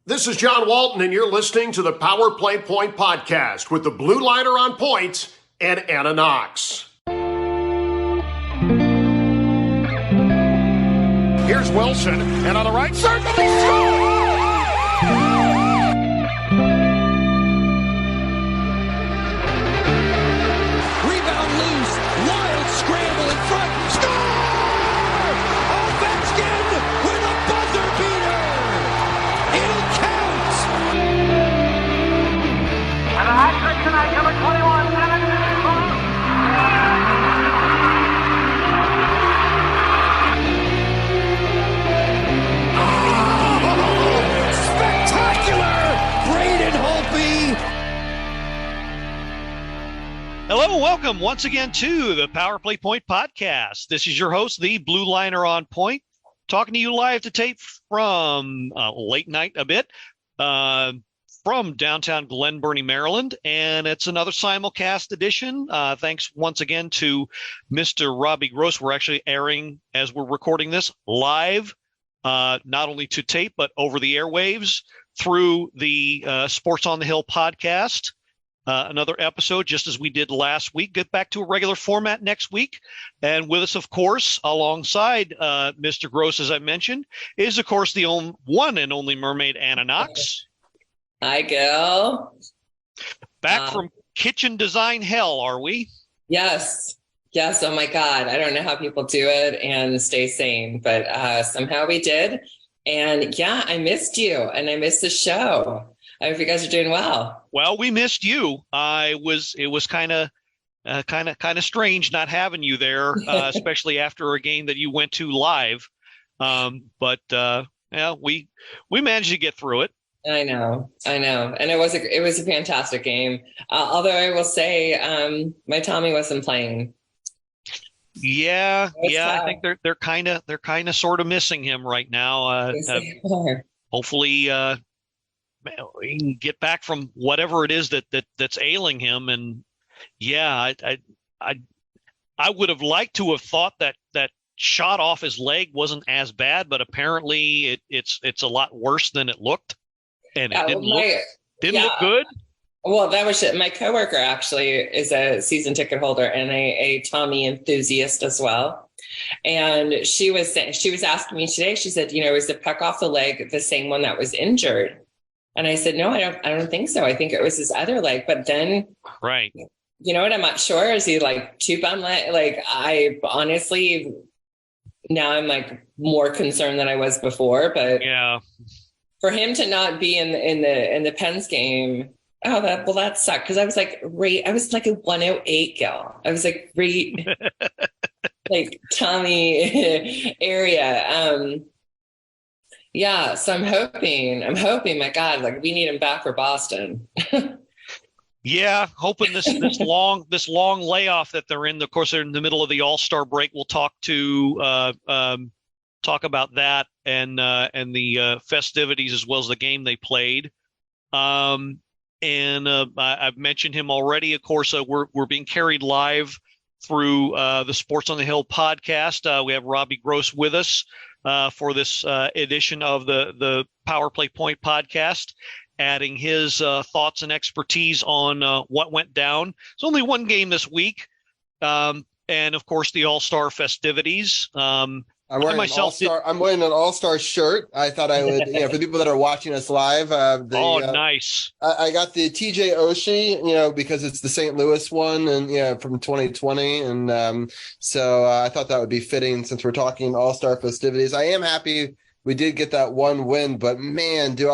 This is John Walton, and you're listening to the Power Play Point podcast with the Blue Liner on point and Anna Knox. Here's Wilson, and on the right circle, he scores! Rebound loose, wild scramble in front, score! Ovechkin with a buzzer beater! It'll count! And a hat trick tonight, number 21, Hello and welcome once again to the Power Play Point podcast. This is your host, the Blue Liner on Point, talking to you live to tape from late night a bit from downtown Glen Burnie, Maryland. And it's another simulcast edition. Thanks once again to Mr. Robbie Gross. We're actually airing, as we're recording this, live, not only to tape, but over the airwaves through the Sports on the Hill podcast. Another episode, just as we did last week. Get back to a regular format next week. And with us, of course, alongside Mr. Gross, as I mentioned, is, of course, the one and only mermaid, Anna Knox. Hi, Gil. Back from kitchen design hell, are we? Yes. Yes. Oh, my God. I don't know how people do it and stay sane, but somehow we did. And, yeah, I missed you, and I missed the show. I hope you guys are doing well. Well, we missed you. It was kind of strange not having you there, especially after a game that you went to live. But yeah, we managed to get through it. I know, and it was a fantastic game. Although I will say, my Tommy wasn't playing. Yeah, I think they're kind of sort of missing him right now. Hopefully. He can get back from whatever it is that's ailing him. And yeah, I would have liked to have thought that shot off his leg wasn't as bad, but apparently it's a lot worse than it looked, and it didn't look good. Well, that was it. My coworker actually is a season ticket holder and a Tommy enthusiast as well. And she was asking me today, she said, is the puck off the leg the same one that was injured? And I said, no, I don't think so. I think it was his other leg. But then, right. You know what? I'm not sure. Is he like two bum leg? Like, I honestly, now I'm like more concerned than I was before. But yeah, for him to not be in the Pens game, that sucked. Because I was like a 108 Gil. I was like like Tommy area. Yeah, so I'm hoping, my God, like we need him back for Boston. Yeah, hoping this long layoff that they're in. Of course, they're in the middle of the All-Star break. We'll talk about that and the festivities as well as the game they played. I've mentioned him already. Of course, we're being carried live through the Sports on the Hill podcast. We have Robbie Gross with us for this edition of the Power Play Point podcast, adding his thoughts and expertise on what went down. It's only one game this week, and of course the All-Star festivities. I'm wearing an All-Star shirt. I thought I would, for the people that are watching us live. Nice. I got the TJ Oshie, because it's the St. Louis one, and from 2020, and so I thought that would be fitting since we're talking All-Star festivities. I am happy we did get that one win, but man, it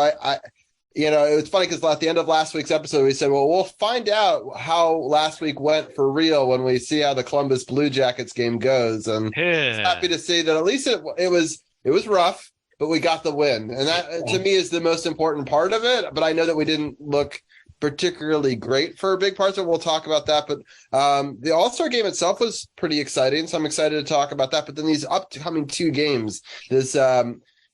was funny because at the end of last week's episode, we said, well, we'll find out how last week went for real when we see how the Columbus Blue Jackets game goes. And happy to see that at least it was rough, but we got the win. And that, to me, is the most important part of it. But I know that we didn't look particularly great for big parts of it. We'll talk about that. But the All-Star game itself was pretty exciting. So I'm excited to talk about that. But then these upcoming two games, this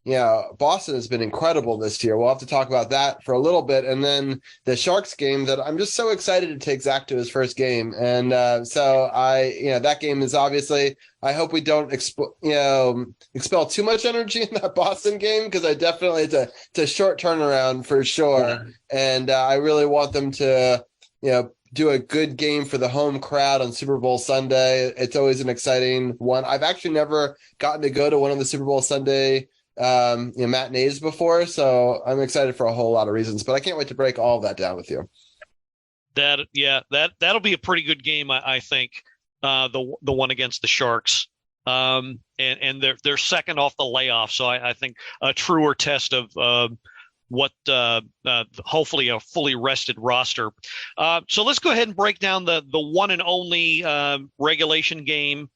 Boston has been incredible this year. We'll have to talk about that for a little bit. And then the Sharks game that I'm just so excited to take Zach to his first game. And that game is obviously, I hope we don't expel too much energy in that Boston game, because I definitely, it's a short turnaround for sure. Yeah. And I really want them to, do a good game for the home crowd on Super Bowl Sunday. It's always an exciting one. I've actually never gotten to go to one of the Super Bowl Sunday matinees before, so I'm excited for a whole lot of reasons, but I can't wait to break all of that down with you. That'll be a pretty good game, I think. The one against the Sharks, and they're second off the layoff, so I think a truer test of what hopefully a fully rested roster. So let's go ahead and break down the one and only regulation game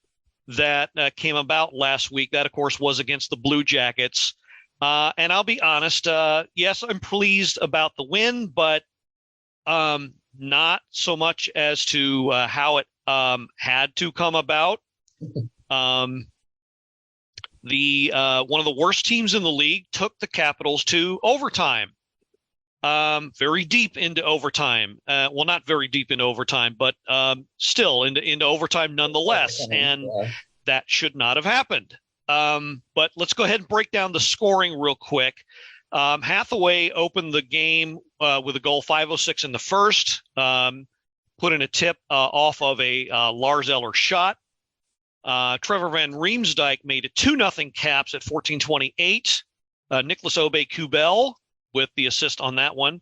that came about last week. That, of course, was against the Blue Jackets. And I'll be honest, yes, I'm pleased about the win, but not so much as to how it had to come about. The one of the worst teams in the league took the Capitals to overtime, very deep into overtime. Well, not very deep into overtime, but still into overtime nonetheless. And that should not have happened. But let's go ahead and break down the scoring real quick. Hathaway opened the game with a goal, 5:06 in the first, put in a tip off of a Lars Eller shot. Trevor Van Riemsdyk made it 2-0 Caps at 14:28. Nicholas Aube-Kubel with the assist on that one.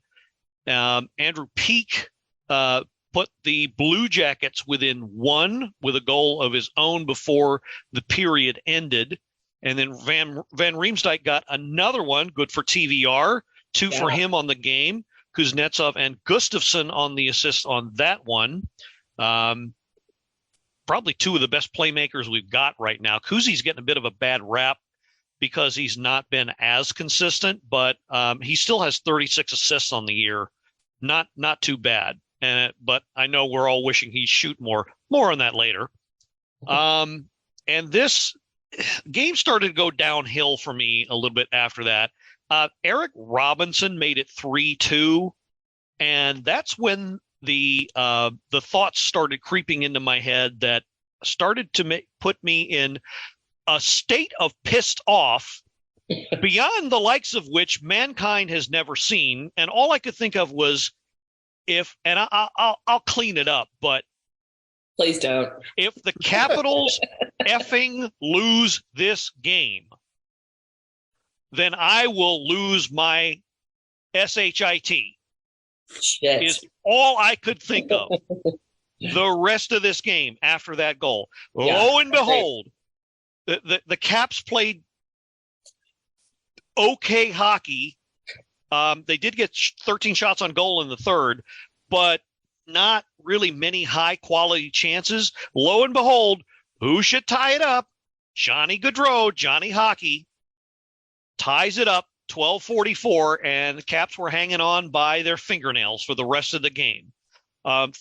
Andrew Peak put the Blue Jackets within one with a goal of his own before the period ended. And then Van Riemsdyk got another one, good for TVR, two for him on the game. Kuznetsov and Gustafsson on the assist on that one. Probably two of the best playmakers we've got right now. Kuzi's getting a bit of a bad rap because he's not been as consistent, but he still has 36 assists on the year. Not too bad. But I know we're all wishing he'd shoot more. More on that later. And this game started to go downhill for me a little bit after that. Eric Robinson made it 3-2, and that's when the thoughts started creeping into my head that started to put me in a state of pissed off beyond the likes of which mankind has never seen. And all I could think of was I'll clean it up, but please don't. If the Capitals effing lose this game, then I will lose my SHIT. Shit. Is all I could think of the rest of this game after that goal. Yeah, lo and behold, the Caps played okay hockey. They did get 13 shots on goal in the third, but not really many high quality chances. Lo and behold, who should tie it up? Johnny Gaudreau, Johnny Hockey, ties it up. 12:44, and the Caps were hanging on by their fingernails for the rest of the game.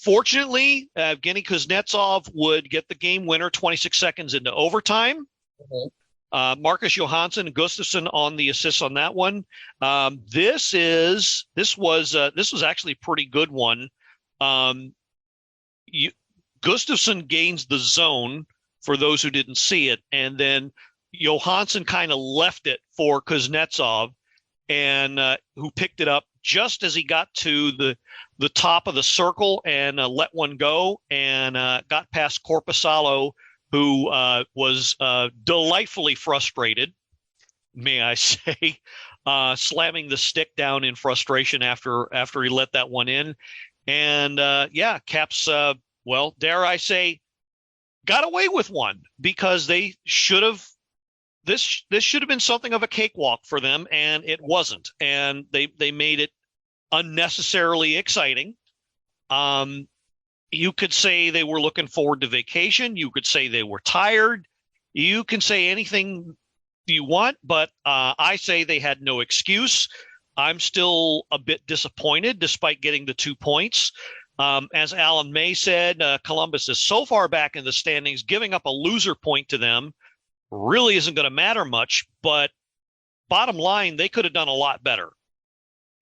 Fortunately, Evgeny Kuznetsov would get the game winner 26 seconds into overtime. Mm-hmm. Marcus Johansson and Gustafsson on the assists on that one. This was actually a pretty good one. Gustafsson gains the zone for those who didn't see it, and then Johansson kind of left it for Kuznetsov, and who picked it up just as he got to the top of the circle and let one go and got past Korpisalo, who was delightfully frustrated, may I say, slamming the stick down in frustration after he let that one in. And Caps, dare I say, got away with one because they should have. This should have been something of a cakewalk for them, and it wasn't. And they made it unnecessarily exciting. You could say they were looking forward to vacation. You could say they were tired. You can say anything you want, but I say they had no excuse. I'm still a bit disappointed despite getting the 2 points. As Alan May said, Columbus is so far back in the standings, giving up a loser point to them really isn't going to matter much, but bottom line, they could have done a lot better,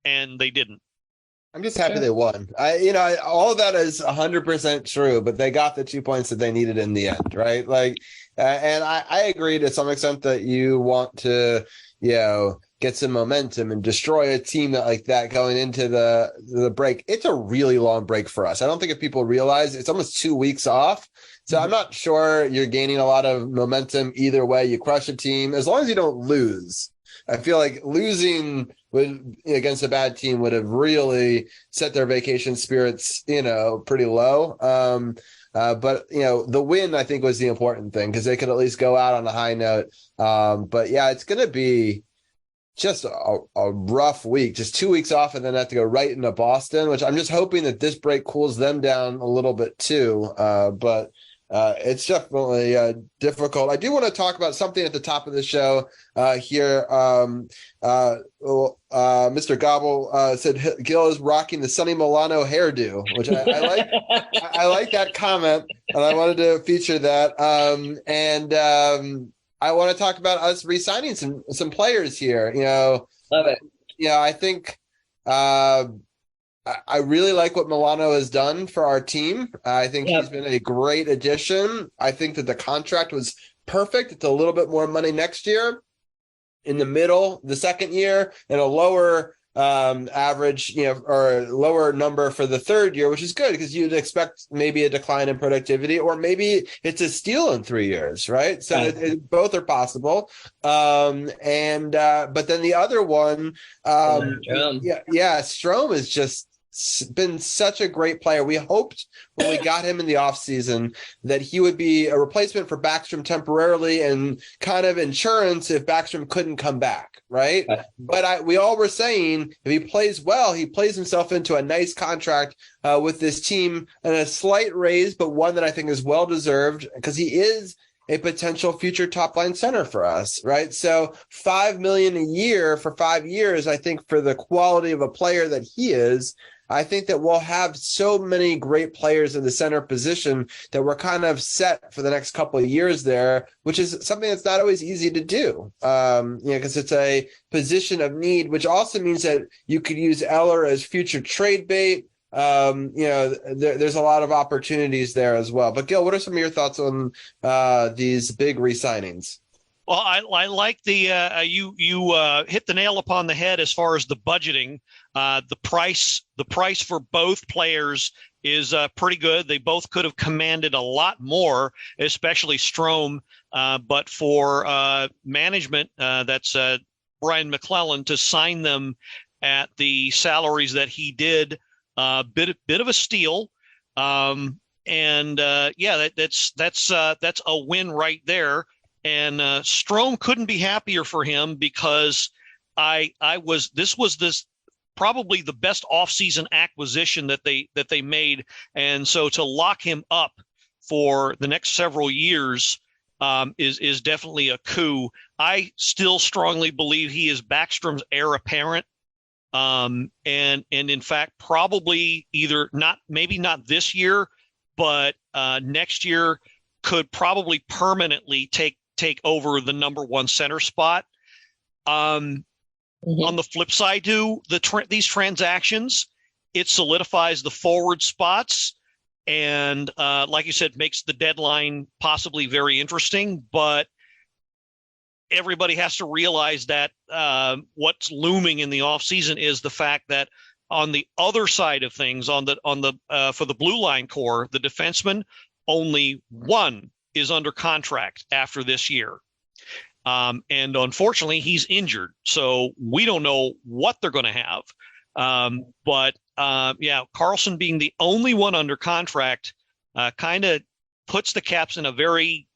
and they didn't. I'm just happy they won. All of that is 100% true, but they got the 2 points that they needed in the end, right? Like, and I agree to some extent that you want to, get some momentum and destroy a team like that going into the break. It's a really long break for us. I don't think if people realize it's almost 2 weeks off. So I'm not sure you're gaining a lot of momentum either way. You crush a team as long as you don't lose. I feel like losing against a bad team would have really set their vacation spirits, pretty low. But the win, I think, was the important thing because they could at least go out on a high note. But yeah, it's going to be just a rough week, just 2 weeks off and then have to go right into Boston, which I'm just hoping that this break cools them down a little bit too. But it's definitely difficult. I do want to talk about something at the top of the show here. Mr. Gobble said Gil is rocking the Sonny Milano hairdo, which I like. I like that comment, and I wanted to feature that. I want to talk about us re-signing some players here. Love it. I think I really like what Milano has done for our team. I think he's been a great addition. I think that the contract was perfect. It's a little bit more money next year in the middle, the second year, and a lower average, or lower number for the third year, which is good because you'd expect maybe a decline in productivity, or maybe it's a steal in 3 years, right? So both are possible. But then the other one, Strome is just been such a great player. We hoped when we got him in the offseason that he would be a replacement for Backstrom temporarily and kind of insurance if Backstrom couldn't come back, right? But we all were saying if he plays well, he plays himself into a nice contract with this team and a slight raise, but one that I think is well-deserved because he is a potential future top line center for us, right? So $5 million a year for 5 years, I think for the quality of a player that he is, I think that we'll have so many great players in the center position that we're kind of set for the next couple of years there, which is something that's not always easy to do, because it's a position of need, which also means that you could use Eller as future trade bait. There's a lot of opportunities there as well. But Gil, what are some of your thoughts on these big re-signings? Well, I like the you hit the nail upon the head as far as the budgeting. The price for both players is pretty good. They both could have commanded a lot more, especially Strome. But for management, that's Brian McClellan, to sign them at the salaries that he did, bit of a steal. That's a win right there. And Strome couldn't be happier for him because this was probably the best offseason acquisition that they made, and so to lock him up for the next several years is definitely a coup. I still strongly believe he is Backstrom's heir apparent, and in fact probably maybe not this year, but next year could probably permanently take over the number one center spot. On the flip side, these transactions, it solidifies the forward spots and, like you said, makes the deadline possibly very interesting. But everybody has to realize that what's looming in the offseason is the fact that on the other side of things, for the blue line core, the defenseman, only one is under contract after this year. And unfortunately, he's injured. So we don't know what they're going to have. But Carlson being the only one under contract kind of puts the Caps in a very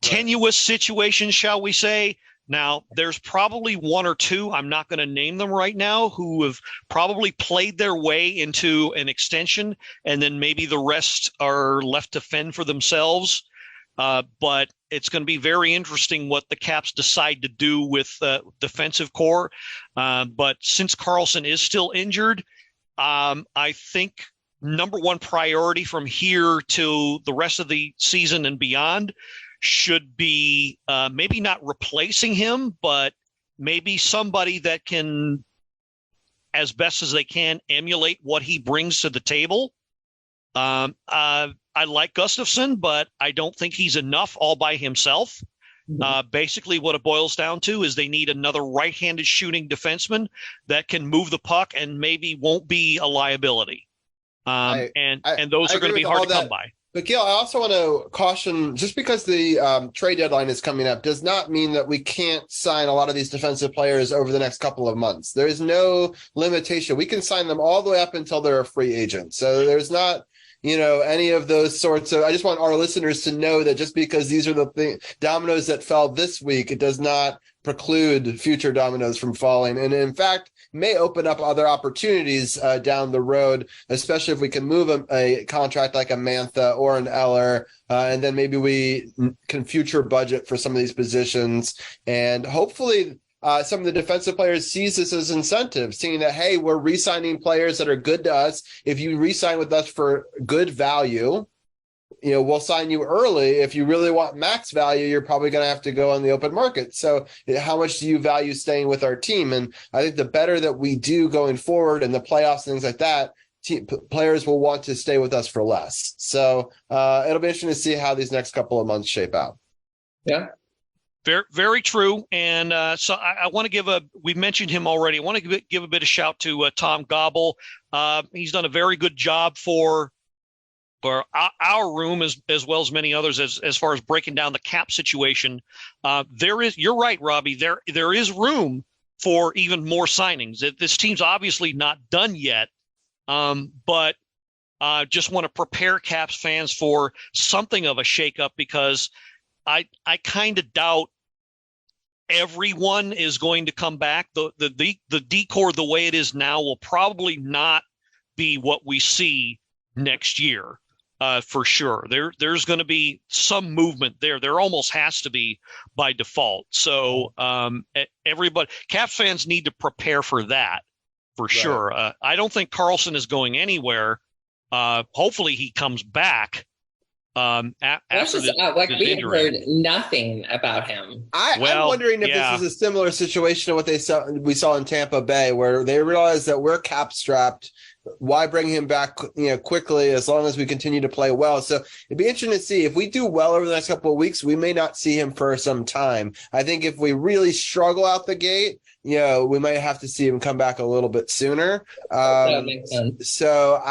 tenuous situation, shall we say. Now, there's probably one or two, I'm not going to name them right now, who have probably played their way into an extension, and then maybe the rest are left to fend for themselves. But it's going to be very interesting what the Caps decide to do with defensive core. But since Carlson is still injured, I think number one priority from here to the rest of the season and beyond should be maybe not replacing him, but maybe somebody that can, as best as they can, emulate what he brings to the table. I like Gustafsson, but I don't think he's enough all by himself. Basically, what it boils down to is they need another right-handed shooting defenseman that can move the puck and maybe won't be a liability. And those are going to be hard to come by. But Gil, I also want to caution, just because the trade deadline is coming up does not mean that we can't sign a lot of these defensive players over the next couple of months. There is no limitation. We can sign them all the way up until they're a free agent. So there's not, any of those sorts of, I just want our listeners to know that just because these are the dominoes that fell this week, it does not preclude future dominoes from falling. And in fact, may open up other opportunities down the road, especially if we can move a contract like a Mantha or an Eller, and then maybe we can future budget for some of these positions. And hopefully some of the defensive players sees this as incentive, seeing that, hey, we're re-signing players that are good to us. If you re-sign with us for good value, we'll sign you early. If you really want max value, you're probably going to have to go on the open market. So how much do you value staying with our team? And I think the better that we do going forward in the playoffs and things like that, players will want to stay with us for less. So it'll be interesting to see how these next couple of months shape out. Yeah. Very, very true. And so I want to we mentioned him already. I want to give a bit of shout to Tom Gobble. He's done a very good job for our room as well as many others as far as breaking down the cap situation. You're right, Robbie, there is room for even more signings. This team's obviously not done yet, but just want to prepare Caps fans for something of a shakeup, because I kind of doubt everyone is going to come back. The decor the way it is now will probably not be what we see next year. For sure. There's going to be some movement there. There almost has to be by default. So everybody, Caps fans need to prepare for that for sure. I don't think Carlson is going anywhere. Hopefully he comes back. After this we've heard nothing about him. I'm wondering if this is a similar situation to what we saw in Tampa Bay, where they realized that we're cap strapped. Why bring him back, quickly, as long as we continue to play well? So it'd be interesting to see if we do well over the next couple of weeks. We may not see him for some time. I think if we really struggle out the gate, we might have to see him come back a little bit sooner. That makes sense. So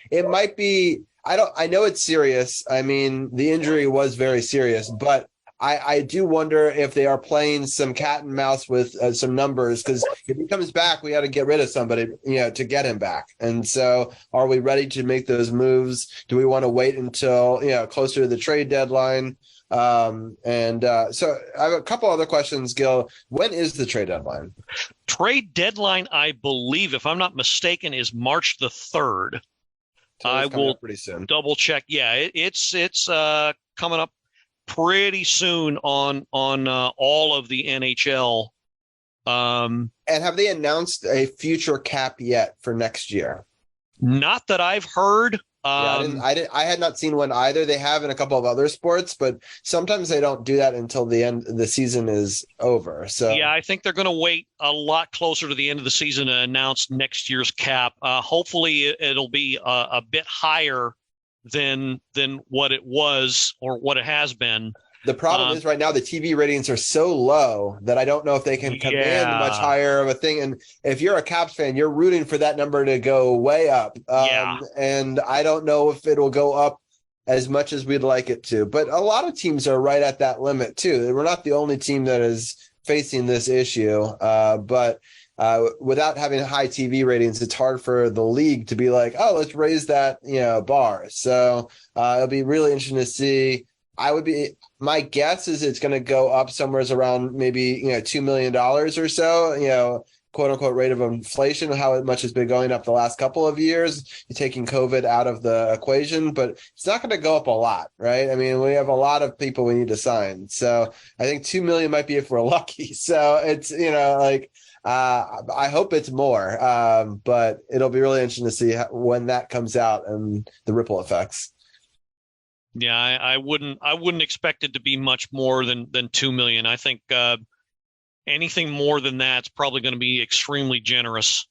it might be. I know it's serious. I mean, the injury was very serious, but I do wonder if they are playing some cat and mouse with some numbers, because if he comes back, we got to get rid of somebody, to get him back. And so are we ready to make those moves? Do we want to wait until, closer to the trade deadline? So I have a couple other questions, Gil. When is the trade deadline? Trade deadline, I believe, if I'm not mistaken, is March the 3rd. So I will pretty soon. Double check. Yeah, it's coming up pretty soon on all of the NHL. And have they announced a future cap yet for next year? Not that I've heard. I had not seen one either. They have in a couple of other sports, but sometimes they don't do that until the season is over. So yeah, I think they're going to wait a lot closer to the end of the season to announce next year's cap. Hopefully it'll be a bit higher than what it was or what it has been. The problem is right now the TV ratings are so low that I don't know if they can command much higher of a thing. And if you're a Caps fan, you're rooting for that number to go way up. And I don't know if it'll go up as much as we'd like it to. But a lot of teams are right at that limit too. We're not the only team that is facing this issue. But without having high TV ratings, it's hard for the league to be like, oh, let's raise that bar. So it'll be really interesting to see. My guess is it's going to go up somewhere around maybe $2 million or so, quote unquote rate of inflation, how much has been going up the last couple of years. You're taking COVID out of the equation, but it's not going to go up a lot, right? I mean, we have a lot of people we need to sign. So I think 2 million might be if we're lucky. So it's, I hope it's more, but it'll be really interesting to see when that comes out and the ripple effects. Yeah, I wouldn't expect it to be much more than 2 million. I think anything more than that's probably going to be extremely generous.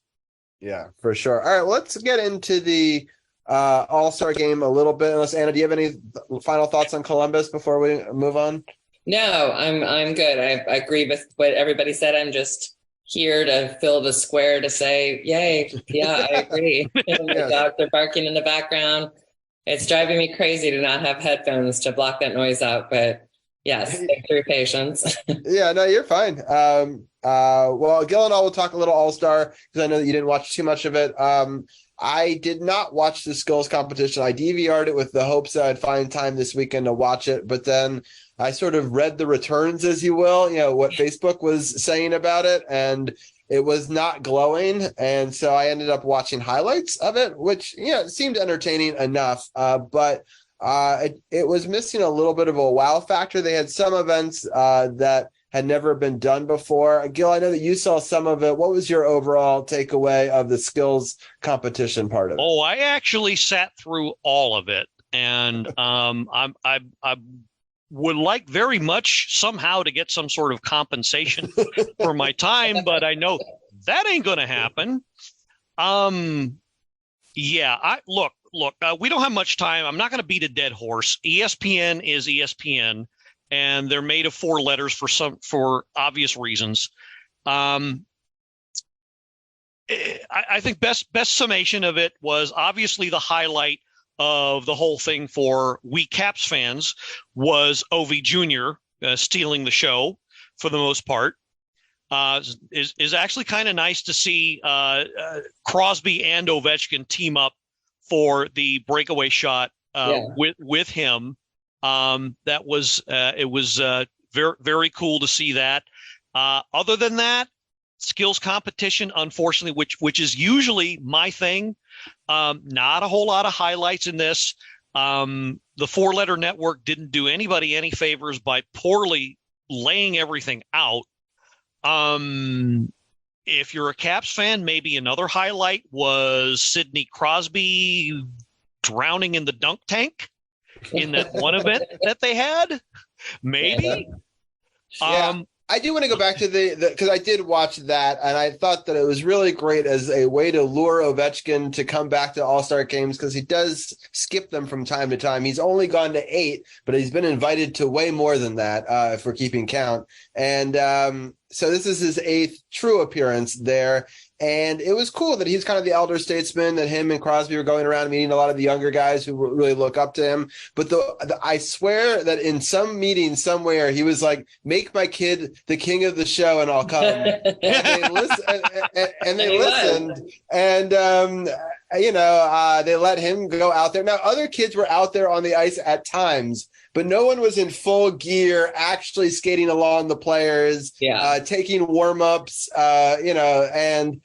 Yeah, for sure. All right, let's get into the All-Star game a little bit. Unless Anna, do you have any final thoughts on Columbus before we move on? No, I'm good. I agree with what everybody said. I'm just here to fill the square to say, yay. Yeah, I agree. The dogs are barking in the background. It's driving me crazy to not have headphones to block that noise out, but yes, thanks for your patience. Yeah, no, you're fine. Well, Gil and I will talk a little All-Star because I know that you didn't watch too much of it. I did not watch the skills competition. I DVR'd it with the hopes that I'd find time this weekend to watch it, but then I sort of read the returns, as you will, what Facebook was saying about it, and it was not glowing. And so I ended up watching highlights of it, which, seemed entertaining enough, but it was missing a little bit of a wow factor. They had some events that had never been done before. Gil, I know that you saw some of it. What was your overall takeaway of the skills competition part of it? Oh, I actually sat through all of it, and I would like very much somehow to get some sort of compensation for my time, but I know that ain't going to happen. Yeah, look, we don't have much time. I'm not going to beat a dead horse. ESPN is ESPN, and they're made of 4 letters for obvious reasons. I think best summation of it was obviously the highlight of the whole thing for we Caps fans was Ovi Jr. Stealing the show for the most part. Is actually kind of nice to see Crosby and Ovechkin team up for the breakaway shot with him. That was it was very, very cool to see that. Other than that, skills competition, unfortunately, which is usually my thing. Not a whole lot of highlights in this. The 4-letter network didn't do anybody any favors by poorly laying everything out. If you're a Caps fan, maybe another highlight was Sidney Crosby drowning in the dunk tank in that one event that they had. Maybe. Yeah. I do want to go back to the because I did watch that, and I thought that it was really great as a way to lure Ovechkin to come back to All-Star games, because he does skip them from time to time. He's only gone to 8, but he's been invited to way more than that, if we're keeping count. And so this is his 8th true appearance there. And it was cool that he's kind of the elder statesman, that him and Crosby were going around meeting a lot of the younger guys who really look up to him. But I swear that in some meeting somewhere, he was like, make my kid the king of the show and I'll come. And they listened. And, they let him go out there. Now, other kids were out there on the ice at times, but no one was in full gear, actually skating along the players, taking warm-ups, and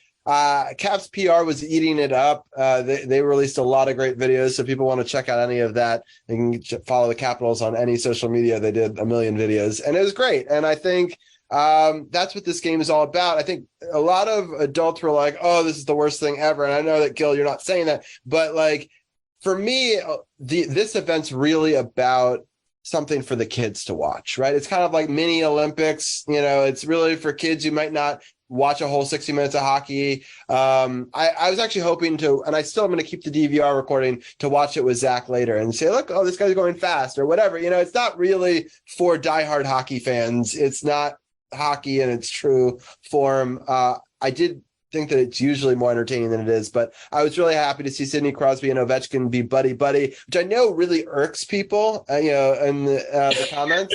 Caps PR was eating it up. They released a lot of great videos, so people want to check out any of that. They can follow the Capitals on any social media. They did a million videos, and it was great. And I think that's what this game is all about. I think a lot of adults were like, oh, this is the worst thing ever. And I know that, Gil, you're not saying that, but like, for me, this event's really about something for the kids to watch, right? It's kind of like mini Olympics. It's really for kids who might not watch a whole 60 minutes of hockey. I was actually hoping to, and I still am going to keep the DVR recording to watch it with Zach later and say, look, oh, this guy's going fast or whatever. It's not really for diehard hockey fans. It's not hockey in its true form. I did think that it's usually more entertaining than it is, but I was really happy to see Sidney Crosby and Ovechkin be buddy-buddy, which I know really irks people, in the comments.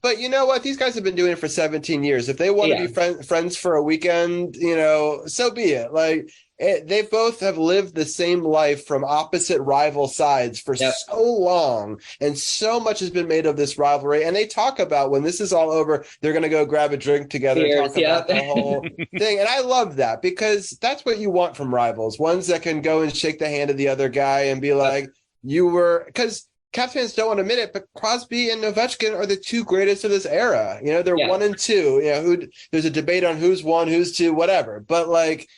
But you know what? These guys have been doing it for 17 years. If they want to be friends for a weekend, so be it. Like, they both have lived the same life from opposite rival sides for so long, and so much has been made of this rivalry. And they talk about when this is all over, they're going to go grab a drink together and talk about the whole thing. And I love that, because that's what you want from rivals, ones that can go and shake the hand of the other guy and be like, because Caps fans don't want to admit it, but Crosby and Ovechkin are the 2 greatest of this era. They're 1 and 2. There's a debate on who's 1, who's 2, whatever. But like,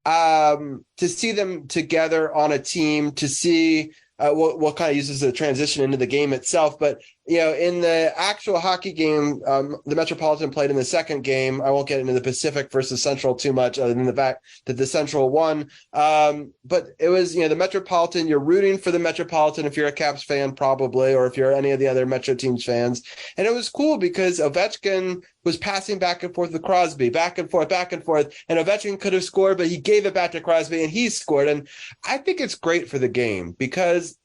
to see them together on a team, to see we'll kind of use this as a transition into the game itself. But, in the actual hockey game, the Metropolitan played in the second game. I won't get into the Pacific versus Central too much, other than the fact that the Central won. But it was, the Metropolitan, you're rooting for the Metropolitan if you're a Caps fan, probably, or if you're any of the other Metro teams fans. And it was cool because Ovechkin was passing back and forth with Crosby, back and forth, and Ovechkin could have scored, but he gave it back to Crosby and he scored. And I think it's great for the game because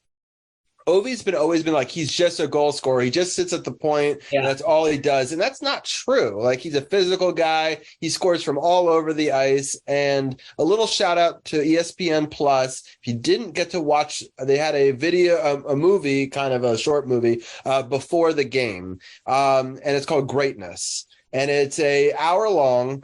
Ovi's always been like, he's just a goal scorer. He just sits at the point, and that's all he does. And that's not true. Like, he's a physical guy. He scores from all over the ice. And a little shout out to ESPN Plus. If you didn't get to watch, they had a video, a movie, kind of a short movie, before the game. And it's called Greatness. And it's a hour-long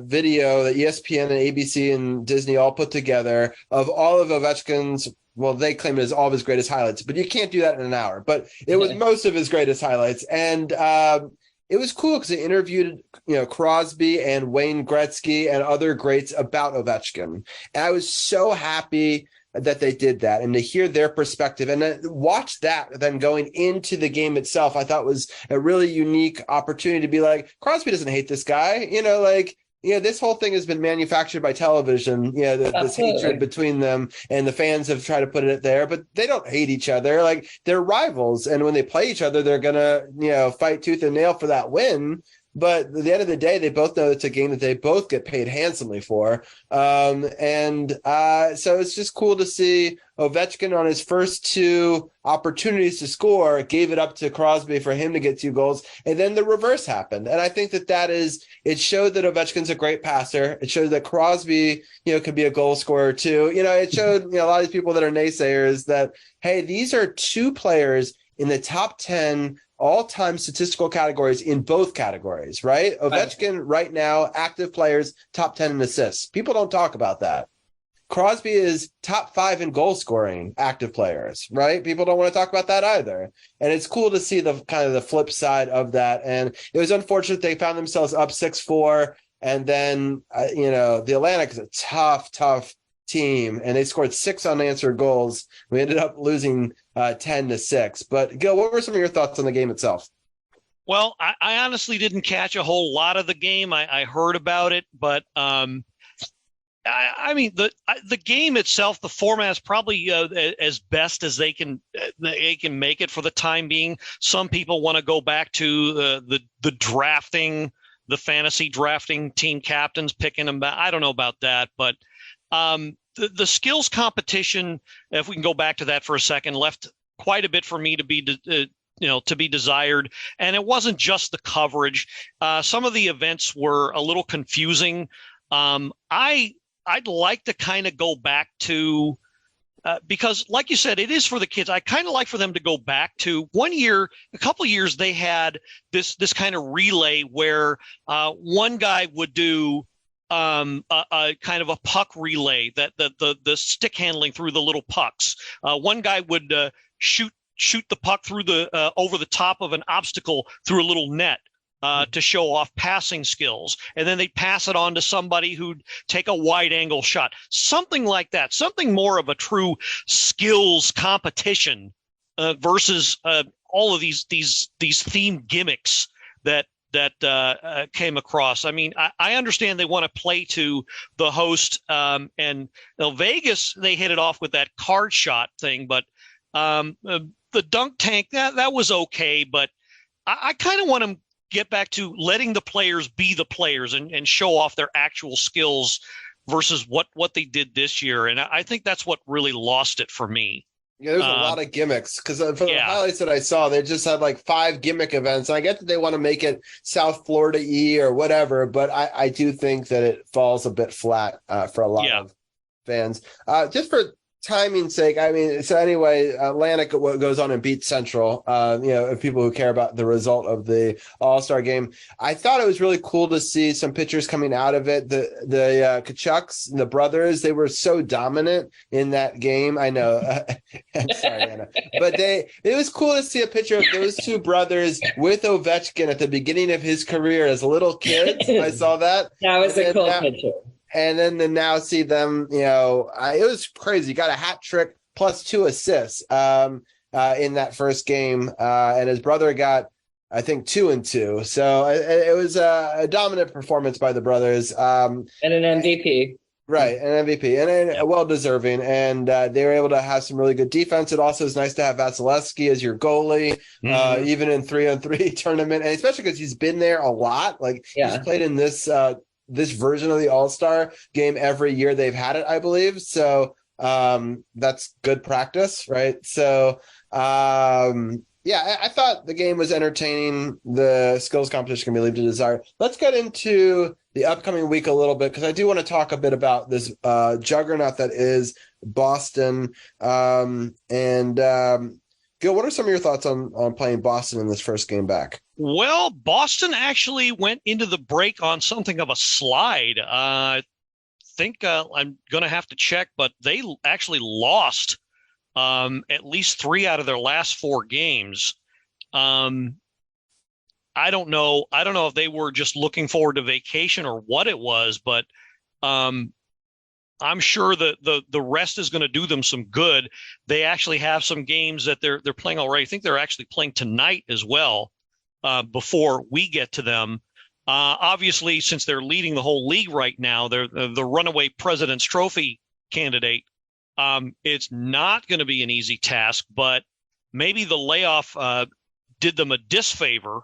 video that ESPN and ABC and Disney all put together of all of Ovechkin's, well, they claim it as all of his greatest highlights, but you can't do that in an hour. But it was most of his greatest highlights. And it was cool because they interviewed, Crosby and Wayne Gretzky and other greats about Ovechkin. And I was so happy that they did that, and to hear their perspective and then watch that then going into the game itself, I thought was a really unique opportunity to be like, Crosby doesn't hate this guy, this whole thing has been manufactured by television, this hatred between them, and the fans have tried to put it there, but they don't hate each other. Like, they're rivals, and when they play each other, they're gonna, fight tooth and nail for that win. But at the end of the day, they both know it's a game that they both get paid handsomely for. So it's just cool to see Ovechkin on his first two opportunities to score, gave it up to Crosby for him to get 2 goals. And then the reverse happened. And I think it showed that Ovechkin's a great passer. It showed that Crosby, could be a goal scorer too. It showed, a lot of these people that are naysayers that, hey, these are 2 players in the top 10 all-time statistical categories in both categories, right? Ovechkin right now, active players, top 10 in assists. People don't talk about that. Crosby is top 5 in goal scoring, active players, right? People don't want to talk about that either. And it's cool to see the kind of the flip side of that. And it was unfortunate they found themselves up 6-4. And then, the Atlantic is a tough team, and they scored 6 unanswered goals. We ended up losing 10-6. But Gil, what were some of your thoughts on the game itself? Well, I honestly didn't catch a whole lot of the game. I heard about it, but the game itself, the format is probably as best as they can make it for the time being. Some people want to go back to the drafting, the fantasy drafting, team captains picking them back. I don't know about that, but the skills competition, if we can go back to that for a second, left quite a bit for me to be to be desired. And it wasn't just the coverage. Some of the events were a little confusing. I'd like to kind of go back to because, like you said, it is for the kids. I kind of like for them to go back to a couple of years, they had this kind of relay where one guy would do a kind of a puck relay, that the stick handling through the little pucks. One guy would shoot the puck through the over the top of an obstacle through a little net to show off passing skills, and then they'd pass it on to somebody who'd take a wide angle shot, something like that, something more of a true skills competition versus all of these themed gimmicks that came across. I mean, I understand they want to play to the host, and Vegas, they hit it off with that card shot thing, but the dunk tank, that was okay, but I kind of want to get back to letting the players be the players and show off their actual skills versus what they did this year. And I think that's what really lost it for me. Yeah, there's a lot of gimmicks because from the highlights that I saw, they just had like 5 gimmick events. And I get that they want to make it South Florida-y or whatever, but I do think that it falls a bit flat for a lot of fans. Just for timing's sake, I mean, so anyway, Atlantic goes on and beats Central, people who care about the result of the All-Star game. I thought it was really cool to see some pictures coming out of it. The Kachucks, the brothers, they were so dominant in that game. I know. Sorry, Anna. But it was cool to see a picture of those 2 brothers with Ovechkin at the beginning of his career as little kids. I saw that. That was a cool picture. And then to now see them, it was crazy. Got a hat trick plus 2 assists in that first game, and his brother got, I think, 2 and 2. So it was a dominant performance by the brothers. And an MVP. Right, an MVP, and well deserving, and they were able to have some really good defense. It also is nice to have Vasilevsky as your goalie, even in 3-on-3 tournament, and especially because he's been there a lot. Like he's played in this version of the All-Star game every year they've had it, I believe. So that's good practice, right? So I thought the game was entertaining. The skills competition can be leave to desire. Let's get into the upcoming week a little bit, because I do want to talk a bit about this juggernaut that is Boston. Gil, what are some of your thoughts on playing Boston in this first game back? Well, Boston actually went into the break on something of a slide. I think I'm going to have to check, but they actually lost at least 3 out of their last 4 games. I don't know if they were just looking forward to vacation or what it was, but I'm sure that the rest is going to do them some good. They actually have some games that they're playing already. I think they're actually playing tonight as well, before we get to them. Obviously, since they're leading the whole league right now, they're the runaway President's Trophy candidate. It's not going to be an easy task, but maybe the layoff did them a disfavor.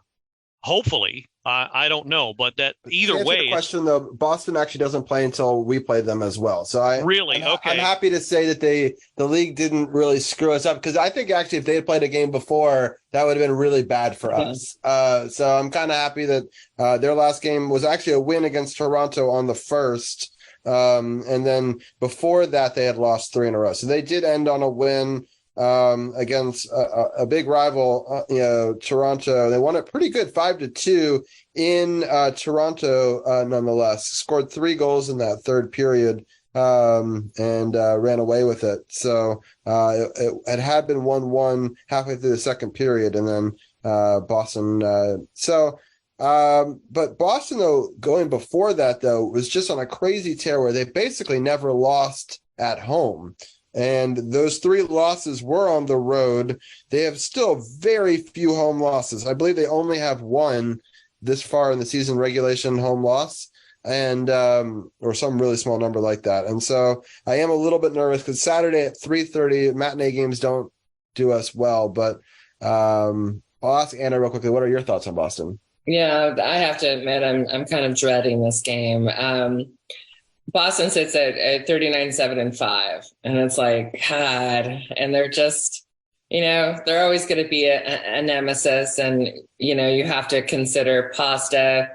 Hopefully, I don't know, but that either way. Question though, Boston actually doesn't play until we play them as well. So I'm happy to say that the league didn't really screw us up, because I think actually if they had played a game before, that would have been really bad for us. So I'm kind of happy that their last game was actually a win against Toronto on the first. And then before that, they had lost 3 in a row. So they did end on a win against a big rival, Toronto. They won it pretty good, 5-2 in Toronto, nonetheless. Scored 3 goals in that third period, and ran away with it. So it had been 1-1 halfway through the second period, and then Boston. But Boston, though, going before that, though, was just on a crazy tear where they basically never lost at home. And those 3 losses were on the road. They have still very few home losses. I believe they only have 1 this far in the season regulation home loss, and or some really small number like that. And so I am a little bit nervous, because Saturday at 3:30 matinee games don't do us well. But I'll ask Anna real quickly, what are your thoughts on Boston? Yeah, I have to admit, I'm kind of dreading this game. Boston sits at 39-7-5, and it's like, God, and they're just, they're always going to be a nemesis, and you have to consider Pasta,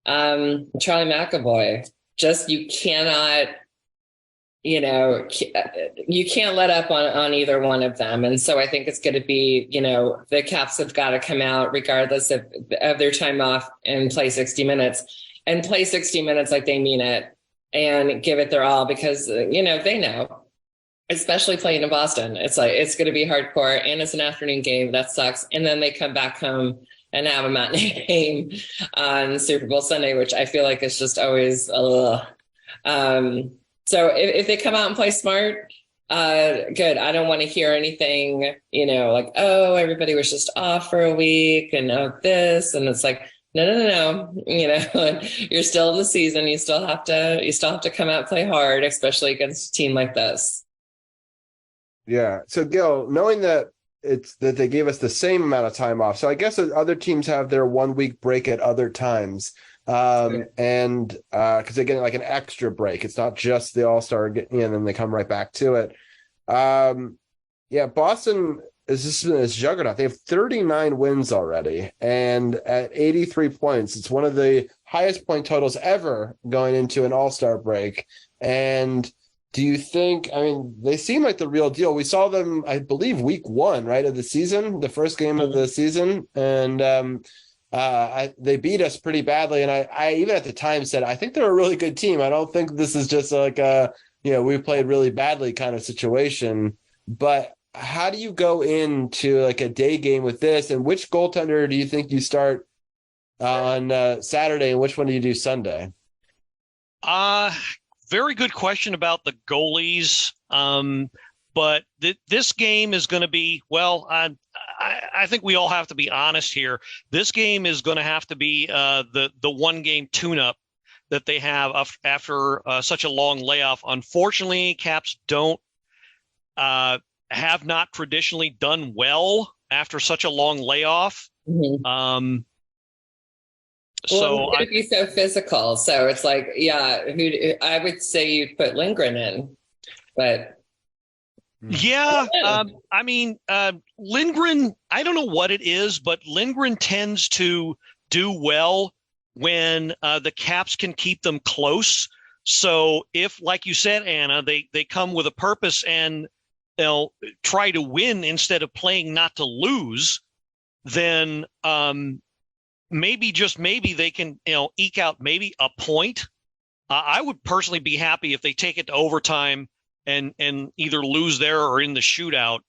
Charlie McAvoy. Just you cannot, you can't let up on either one of them, and so I think it's going to be, the Caps have got to come out regardless of their time off and play 60 minutes, and play 60 minutes like they mean it. And give it their all, because, they know, especially playing in Boston, it's like, it's going to be hardcore, and it's an afternoon game. That sucks. And then they come back home and have a matinee game on Super Bowl Sunday, which I feel like is just always, So if they come out and play smart, good. I don't want to hear anything, like, oh, everybody was just off for a week and this. And it's like, No. You're still in the season. You still have to come out and play hard, especially against a team like this. Yeah. So Gil, knowing that that they gave us the same amount of time off, so I guess other teams have their 1 week break at other times, and because they get like an extra break. It's not just the All-Star getting in and then they come right back to it. Boston is this juggernaut. They have 39 wins already, and at 83 points, it's one of the highest point totals ever going into an All-Star break. And do you think, they seem like the real deal. We saw them, I believe, week 1, right, of the season, the first game of the season, and they beat us pretty badly. And I even at the time said, I think they're a really good team. I don't think this is just like we played really badly kind of situation. But how do you go into like a day game with this, and which goaltender do you think you start on Saturday, and which one do you do Sunday? Very good question about the goalies. But this game is going to be, well, I think we all have to be honest here. This game is going to have to be the one game tune-up that they have after such a long layoff. Unfortunately, Caps don't have not traditionally done well after such a long layoff. Mm-hmm. So it'd be so physical. So it's like, yeah, I would say you'd put Lindgren in, but yeah, I mean, Lindgren, I don't know what it is, but Lindgren tends to do well when the Caps can keep them close. So if, like you said, Anna, they come with a purpose and they'll try to win instead of playing not to lose, then maybe, just maybe, they can, eke out maybe a point. I would personally be happy if they take it to overtime and either lose there or in the shootout.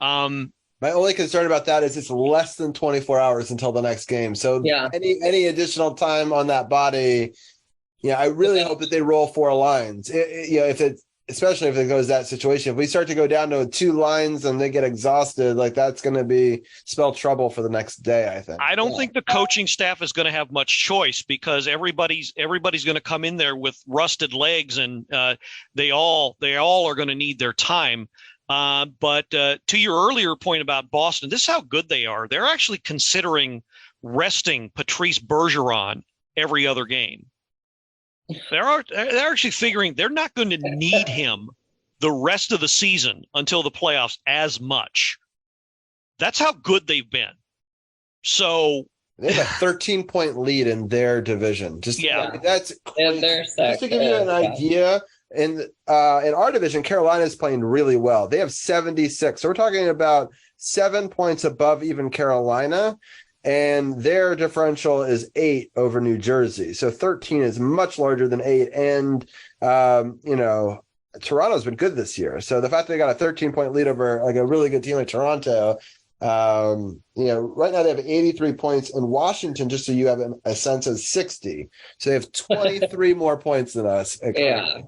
My only concern about that is it's less than 24 hours until the next game. So yeah, any additional time on that body, I really hope that they roll 4 lines. Especially if it goes that situation. If we start to go down to 2 lines and they get exhausted, like that's going to spell trouble for the next day, I think. I don't think the coaching staff is going to have much choice because everybody's going to come in there with rusted legs, and they all are going to need their time. But to your earlier point about Boston, this is how good they are. They're actually considering Patrice Bergeron every other game. They're actually figuring they're not going to need him the rest of the season until the playoffs as much. That's how good they've been. So they have a 13-point lead in their division. That's just to give you an idea. In our division, Carolina is playing really well. They have 76. So we're talking about 7 points above even Carolina. And their differential is 8 over New Jersey. So 13 is much larger than 8. And, Toronto's been good this year. So the fact that they got a 13-point lead over like a really good team like Toronto, right now they have 83 points, and Washington, just so you have a sense, of 60. So they have 23 more points than us. Yeah.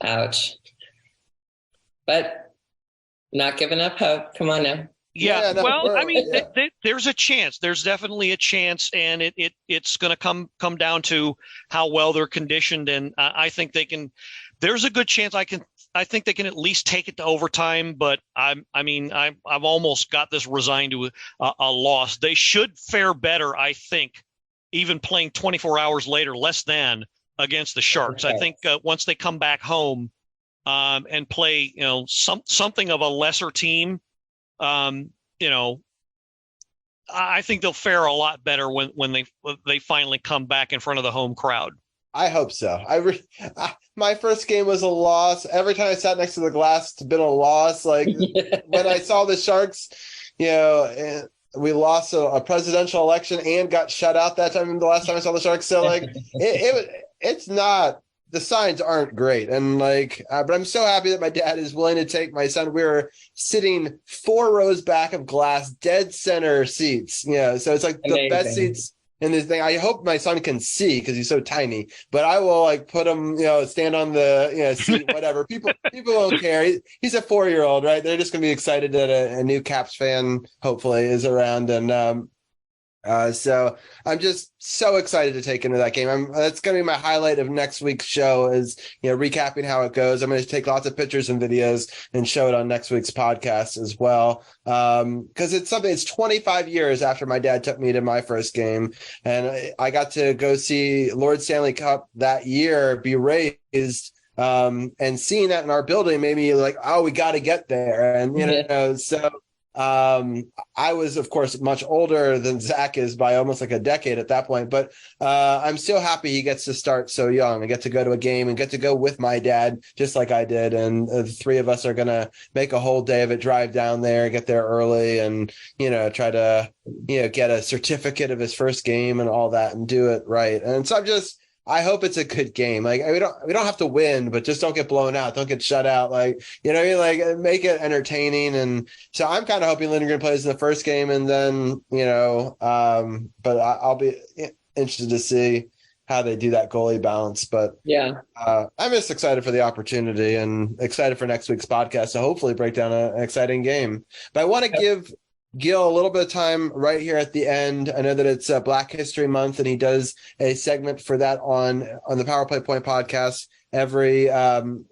Ouch. But not giving up hope. Come on now. Yeah, there's a chance. There's definitely a chance, and it's going to come down to how well they're conditioned, and I think they can. There's a good chance I think they can at least take it to overtime, but I've almost got this resigned to a loss. They should fare better, I think, even playing 24 hours later, less than against the Sharks. Okay. I think once they come back home and play, something of a lesser team. I think they'll fare a lot better when they finally come back in front of the home crowd. I hope so. My first game was a loss. Every time I sat next to the glass, it's been a loss. Like when I saw the Sharks, we lost a presidential election and got shut out that time. The last time I saw the Sharks, so like it's not. The signs aren't great. And but I'm so happy that my dad is willing to take my son. We were sitting 4 rows back of glass, dead center seats. So it's like the best seats in this thing. I hope my son can see because he's so tiny, but I will put him, stand on the seat, whatever. People won't care. He's a 4-year-old, right? They're just going to be excited that a new Caps fan hopefully is around. And, so I'm just so excited to take into that game. That's going to be my highlight of next week's show is, recapping how it goes. I'm going to take lots of pictures and videos and show it on next week's podcast as well. Cause it's 25 years after my dad took me to my first game, and I got to go see Lord Stanley Cup that year be raised. And seeing that in our building made me like, oh, we got to get there. And, so I was, of course, much older than Zach is by almost like a decade at that point, but I'm so happy he gets to start so young and get to go to a game and get to go with my dad, just like I did. And the 3 of us are going to make a whole day of it, drive down there, get there early and, try to, get a certificate of his first game and all that and do it right. And so I hope it's a good game. We don't have to win, but just don't get blown out. Don't get shut out. Make it entertaining. And so I'm kind of hoping Lindgren plays in the first game, and then, but I'll be interested to see, how they do that goalie balance. But Yeah. I'm just excited for the opportunity and excited for next week's podcast to hopefully break down an exciting game. But I want to give Gil a little bit of time right here at the end. I know that it's Black History Month, and he does a segment for that on the Power Play Point podcast every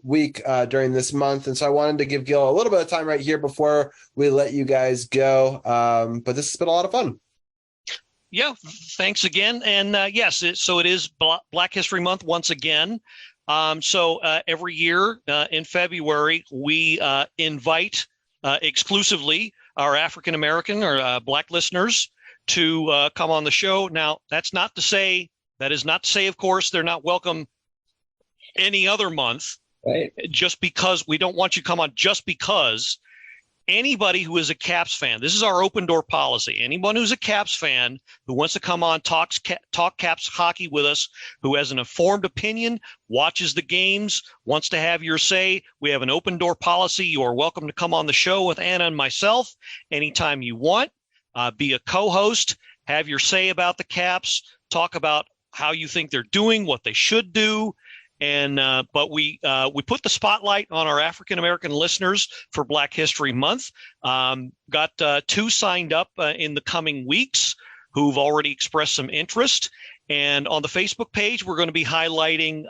week during this month. And so I wanted to give Gil a little bit of time right here before we let you guys go. But this has been a lot of fun. Yeah, thanks again. And yes, so it is Black History Month once again. So every year in February, we invite exclusively our African American or Black listeners to come on the show. Now, that is not to say, of course, they're not welcome any other month. Right. Just because we don't want you to come on just because. Anybody who is a Caps fan, this is our open door policy. Anyone who's a Caps fan who wants to come on, talk Caps hockey with us, who has an informed opinion, watches the games, wants to have your say, we have an open door policy. You are welcome to come on the show with Anna and myself anytime you want. Be a co-host, have your say about the Caps, talk about how you think they're doing, what they should do. And but we put the spotlight on our African American listeners for Black History Month. Got 2 signed up in the coming weeks who've already expressed some interest. And on the Facebook page, we're going to be highlighting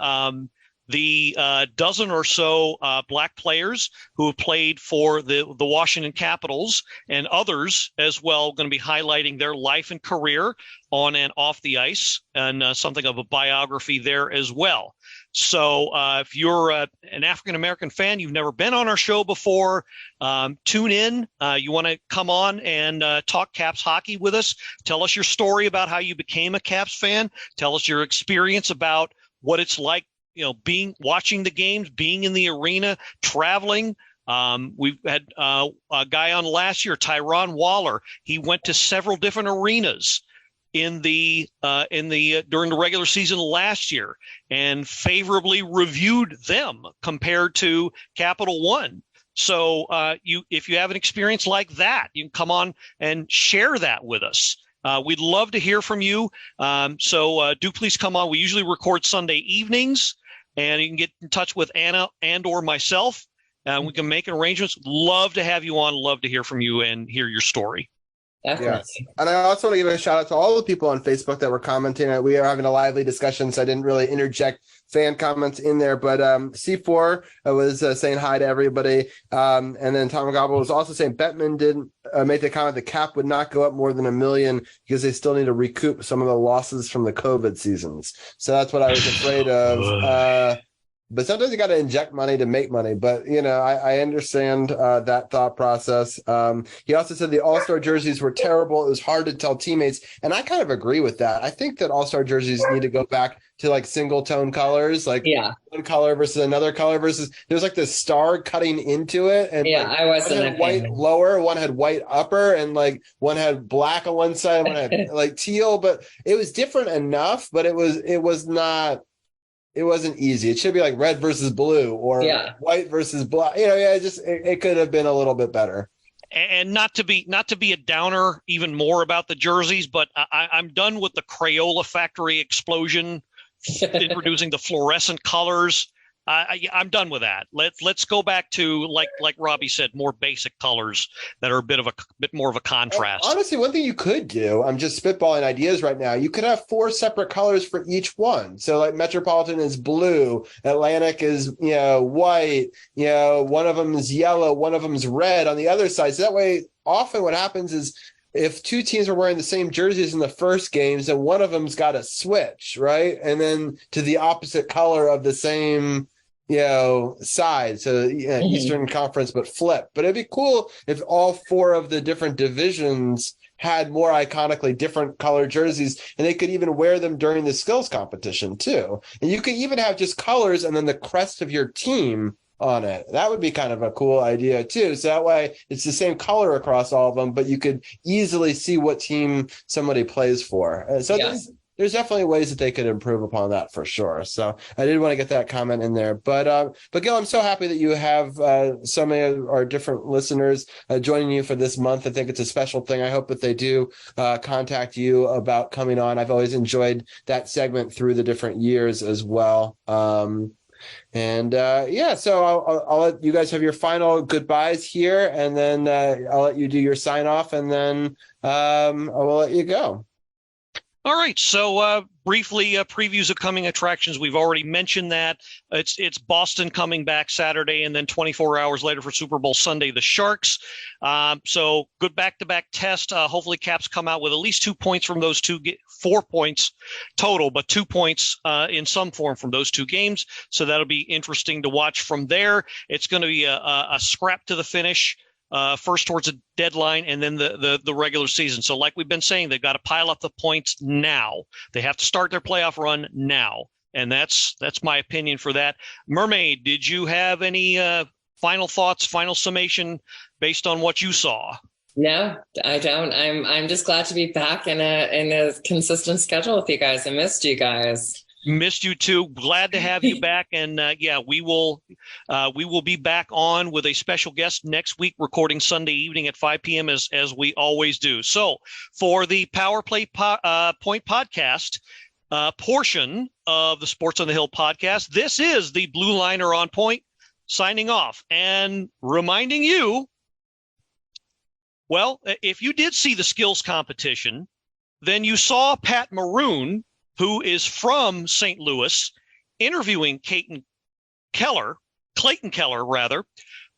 the dozen or so Black players who have played for the Washington Capitals, and others as well, going to be highlighting their life and career on and off the ice, and something of a biography there as well. So if you're an African-American fan, you've never been on our show before, tune in. You want to come on and talk Caps hockey with us. Tell us your story about how you became a Caps fan. Tell us your experience about what it's like, watching the games, being in the arena, traveling. We've had a guy on last year, Tyron Waller. He went to several different arenas during the regular season last year and favorably reviewed them compared to Capital One. So if you have an experience like that, you can come on and share that with us. We'd love to hear from you. So do please come on. We usually record Sunday evenings, and you can get in touch with Anna and or myself. We can make arrangements. Love to have you on. Love to hear from you and hear your story. Definitely. Yeah. And I also want to give a shout out to all the people on Facebook that were commenting. We are having a lively discussion, so I didn't really interject fan comments in there. But C4 was saying hi to everybody. And then Tom Gobble was also saying Bettman didn't make the comment the cap would not go up more than $1 million because they still need to recoup some of the losses from the COVID seasons. So that's what I was afraid of. But sometimes you got to inject money to make money. But, I understand that thought process. He also said the All-Star jerseys were terrible. It was hard to tell teammates. And I kind of agree with that. I think that All-Star jerseys need to go back to like single tone colors, like one color versus another color versus there's like this star cutting into it. And I wasn't one had white lower, one had white upper, and like one had black on one side, one had like teal. But it was different enough, but it wasn't easy. It should be like red versus blue or white versus black. It could have been a little bit better. And not to be a downer even more about the jerseys, but I'm done with the Crayola factory explosion, introducing the fluorescent colors. I'm done with that. Let's go back to like Robbie said, more basic colors that are a bit more of a contrast. Honestly, one thing you could do, I'm just spitballing ideas right now. You could have 4 separate colors for each one. So like Metropolitan is blue, Atlantic is white, one of them is yellow, one of them is red on the other side. So that way, often what happens is if 2 teams are wearing the same jerseys in the first games, then one of them's got to switch, right? And then to the opposite color of the same side, so Eastern Conference, but flip. But it'd be cool if all 4 of the different divisions had more iconically different color jerseys, and they could even wear them during the skills competition too. And you could even have just colors and then the crest of your team on it. That would be kind of a cool idea too. So that way it's the same color across all of them, but you could easily see what team somebody plays for. So there's definitely ways that they could improve upon that for sure. So I did want to get that comment in there. But Gil, I'm so happy that you have so many of our different listeners joining you for this month. I think it's a special thing. I hope that they do contact you about coming on. I've always enjoyed that segment through the different years as well. So I'll let you guys have your final goodbyes here, and then I'll let you do your sign off, and then I will let you go. All right. So briefly, previews of coming attractions. We've already mentioned that. It's Boston coming back Saturday, and then 24 hours later for Super Bowl Sunday, the Sharks. So good back-to-back test. Hopefully Caps come out with at least 2 points from those 4 points total, but 2 points in some form from those two games. So that'll be interesting to watch from there. It's going to be a scrap to the finish. First towards a deadline, and then the regular season. So like we've been saying, they've got to pile up the points now. They have to start their playoff run now. And that's my opinion for that. Mermaid, did you have any final thoughts, final summation based on what you saw? No, I don't. I'm just glad to be back in a consistent schedule with you guys. I missed you guys. Missed you too. Glad to have you back. And we will be back on with a special guest next week, recording Sunday evening at 5 p.m. as we always do. So for the Power Play Point podcast portion of the Sports on the Hill podcast, this is the Blue Liner on Point signing off and reminding you, well, if you did see the skills competition, then you saw Pat Maroon, who is from St. Louis, interviewing Clayton Keller,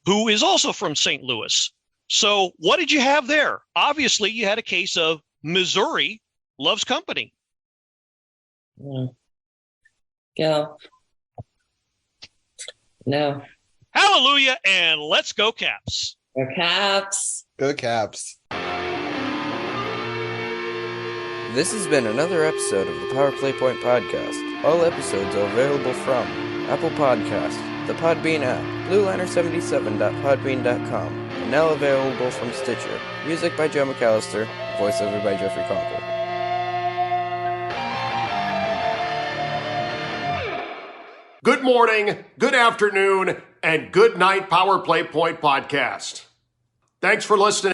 who is also from St. Louis. So what did you have there? Obviously, you had a case of Missouri loves company. Yeah. No. Hallelujah, and let's go Caps. Go Caps. Go Caps. This has been another episode of the Power Play Point podcast. All episodes are available from Apple Podcast, the Podbean app, blueliner77.podbean.com, and now available from Stitcher. Music by Joe McAllister, voiceover by Jeffrey Conkle. Good morning, good afternoon, and good night, Power Play Point podcast. Thanks for listening.